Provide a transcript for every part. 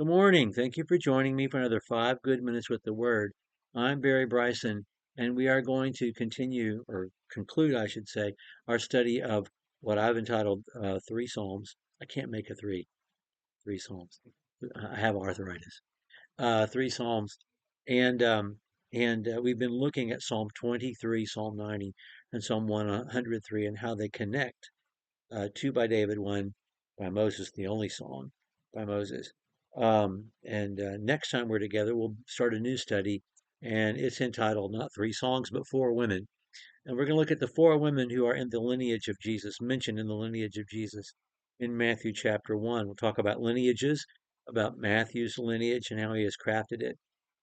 Good morning. Thank you for joining me for another 5 good minutes with the Word. I'm Barry Bryson, and we are going to continue or conclude, I should say, our study of what I've entitled Three Psalms. I can't make a three Psalms. I have arthritis. Three Psalms, and we've been looking at Psalm 23, Psalm 90, and Psalm 103, and how they connect. Two by David, one by Moses, the only song by Moses. And next time we're together, we'll start a new study, and it's entitled not Three Songs, but Four Women. And we're going to look at the four women who are in the lineage of Jesus, mentioned in the lineage of Jesus in Matthew chapter 1. We'll talk about lineages, about Matthew's lineage and how he has crafted it,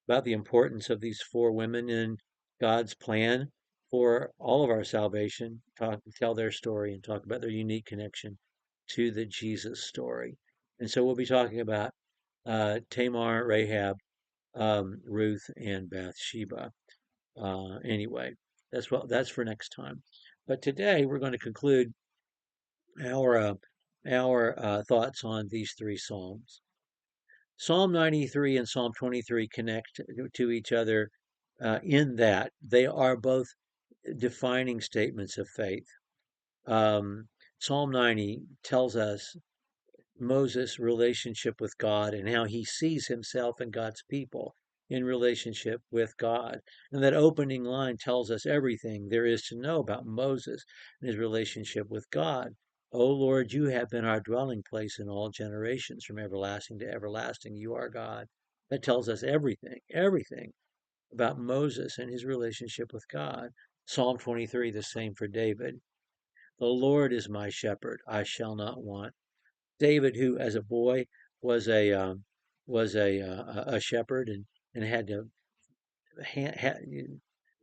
about the importance of these four women in God's plan for all of our salvation, tell their story and talk about their unique connection to the Jesus story. And so we'll be talking about Tamar, Rahab, Ruth, and Bathsheba. Anyway, that's for next time. But today we're going to conclude our uh, our thoughts on these three psalms. Psalm 93 and Psalm 23 connect to each other in that they are both defining statements of faith. Um, Psalm 90 tells us Moses' relationship with God and how he sees himself and God's people in relationship with God. And that opening line tells us everything there is to know about Moses and his relationship with God. O Lord, you have been our dwelling place in all generations, from everlasting to everlasting. You are God. That tells us everything about Moses and his relationship with God. Psalm 23, the same for David. The Lord is my shepherd; I shall not want. David, who as a boy was a shepherd and had to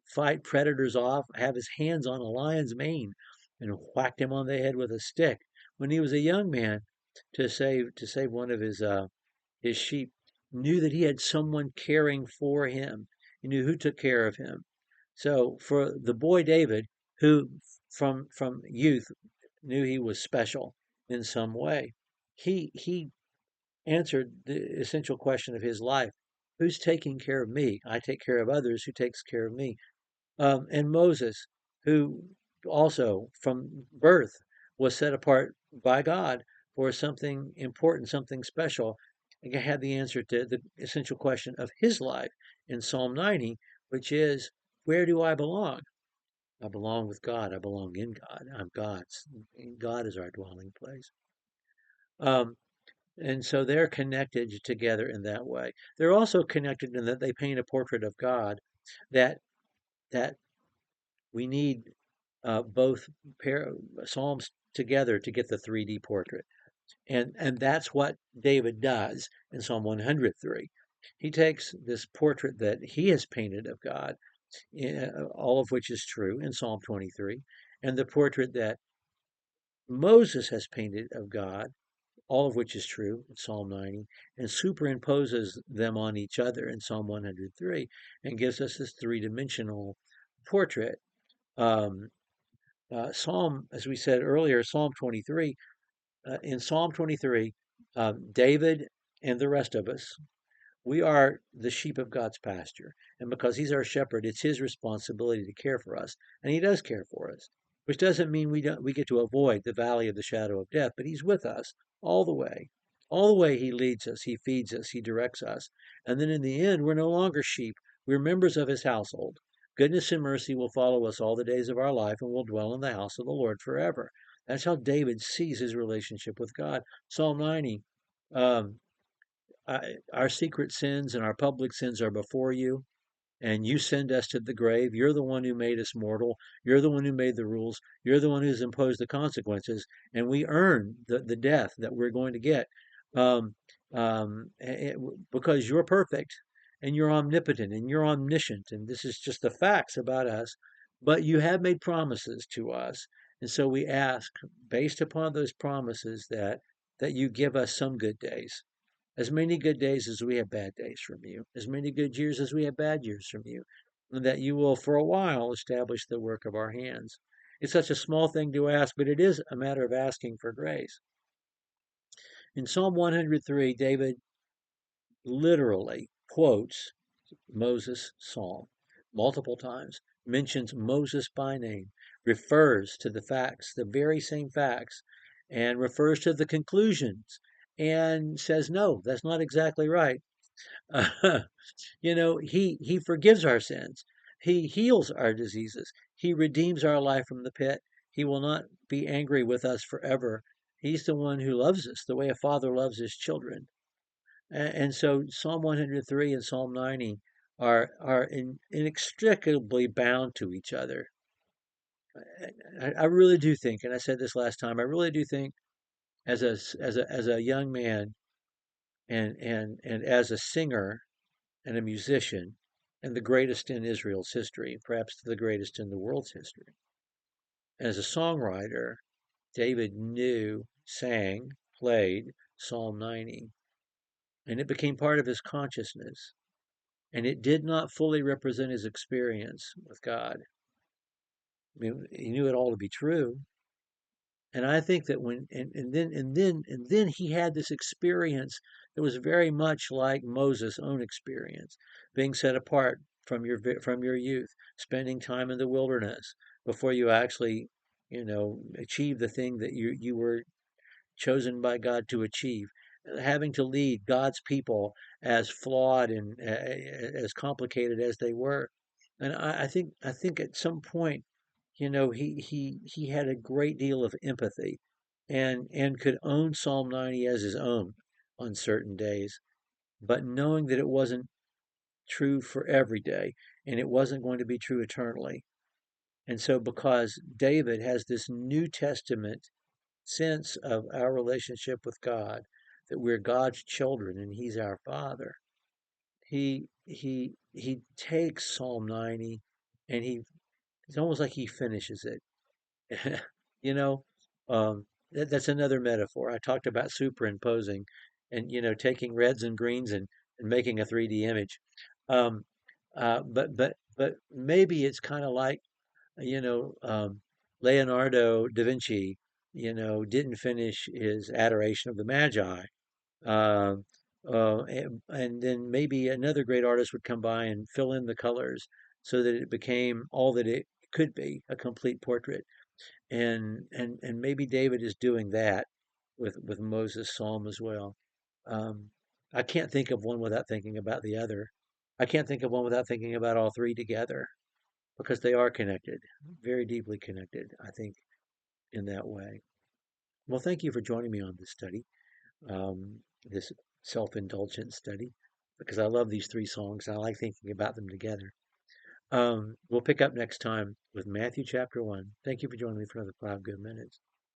fight predators off, have his hands on a lion's mane, and whacked him on the head with a stick when he was a young man to save one of his sheep. Knew that he had someone caring for him. He knew who took care of him. So for the boy David, who from youth knew he was special in some way, he answered the essential question of his life: who's taking care of me? I take care of others. Who takes care of me? And Moses, who also from birth was set apart by God for something important, something special, had the answer to the essential question of his life in Psalm 90, which is, where do I belong? I belong with God. I belong in God. I'm God's. God is our dwelling place. Um, and so they're connected together in that way. They're also connected in that they paint a portrait of God that that we need both psalms together to get the 3D portrait. And that's what David does in Psalm 103. He takes this portrait that he has painted of God, all of which is true in Psalm 23, and the portrait that Moses has painted of God, all of which is true in Psalm 90, and superimposes them on each other in Psalm 103, and gives us this three-dimensional portrait. Um, as we said earlier, Psalm 23, in Psalm 23, David and the rest of us, we are the sheep of God's pasture. And because he's our shepherd, it's his responsibility to care for us. And he does care for us, which doesn't mean we get to avoid the valley of the shadow of death, but he's with us all the way. All the way he leads us, he feeds us, he directs us. And then in the end, we're no longer sheep. We're members of his household. Goodness and mercy will follow us all the days of our life, and we'll dwell in the house of the Lord forever. That's how David sees his relationship with God. Psalm 90, um, our secret sins and our public sins are before you, and you send us to the grave. You're the one who made us mortal. You're the one who made the rules. You're the one who's imposed the consequences, and we earn the death that we're going to get um, because you're perfect and you're omnipotent and you're omniscient, and this is just the facts about us. But you have made promises to us, and so we ask, based upon those promises, that you give us some good days, as many good days as we have bad days from you, as many good years as we have bad years from you, and that you will for a while establish the work of our hands. It's such a small thing to ask, but it is a matter of asking for grace. In Psalm 103, David literally quotes Moses' psalm multiple times, mentions Moses by name, refers to the facts, the very same facts, and refers to the conclusions and says, no, that's not exactly right. He forgives our sins. He heals our diseases. He redeems our life from the pit. He will not be angry with us forever. He's the one who loves us the way a father loves his children. And so Psalm 103 and Psalm 90 are inextricably bound to each other. I really do think, and I said this last time, I really do think as a young man and as a singer and a musician, and the greatest in Israel's history, perhaps the greatest in the world's history. As a songwriter, David knew, sang, played Psalm 90, and it became part of his consciousness. And it did not fully represent his experience with God. I mean, he knew it all to be true. And I think that then he had this experience that was very much like Moses' own experience, being set apart from your youth, spending time in the wilderness before you actually, achieve the thing that you were chosen by God to achieve, having to lead God's people as flawed and as complicated as they were. And I think at some point, he had a great deal of empathy and could own Psalm 90 as his own on certain days, but knowing that it wasn't true for every day and it wasn't going to be true eternally. And so because David has this New Testament sense of our relationship with God, that we're God's children and He's our Father. He takes Psalm 90 and it's almost like he finishes it. you know, that's another metaphor. I talked about superimposing and taking reds and greens and making a 3D image. Um, but maybe it's kind of like you know, um, Leonardo da Vinci, didn't finish his Adoration of the Magi. Um, and then maybe another great artist would come by and fill in the colors so that it became all that it could be, a complete portrait. And maybe David is doing that with Moses' Psalm as well. Um, I can't think of one without thinking about the other. I can't think of one without thinking about all three together because they are connected, very deeply connected, I think, in that way. Well, thank you for joining me on this study, this self-indulgent study, because I love these three songs and I like thinking about them together. We'll pick up next time with Matthew chapter 1. Thank you for joining me for another 5 good minutes.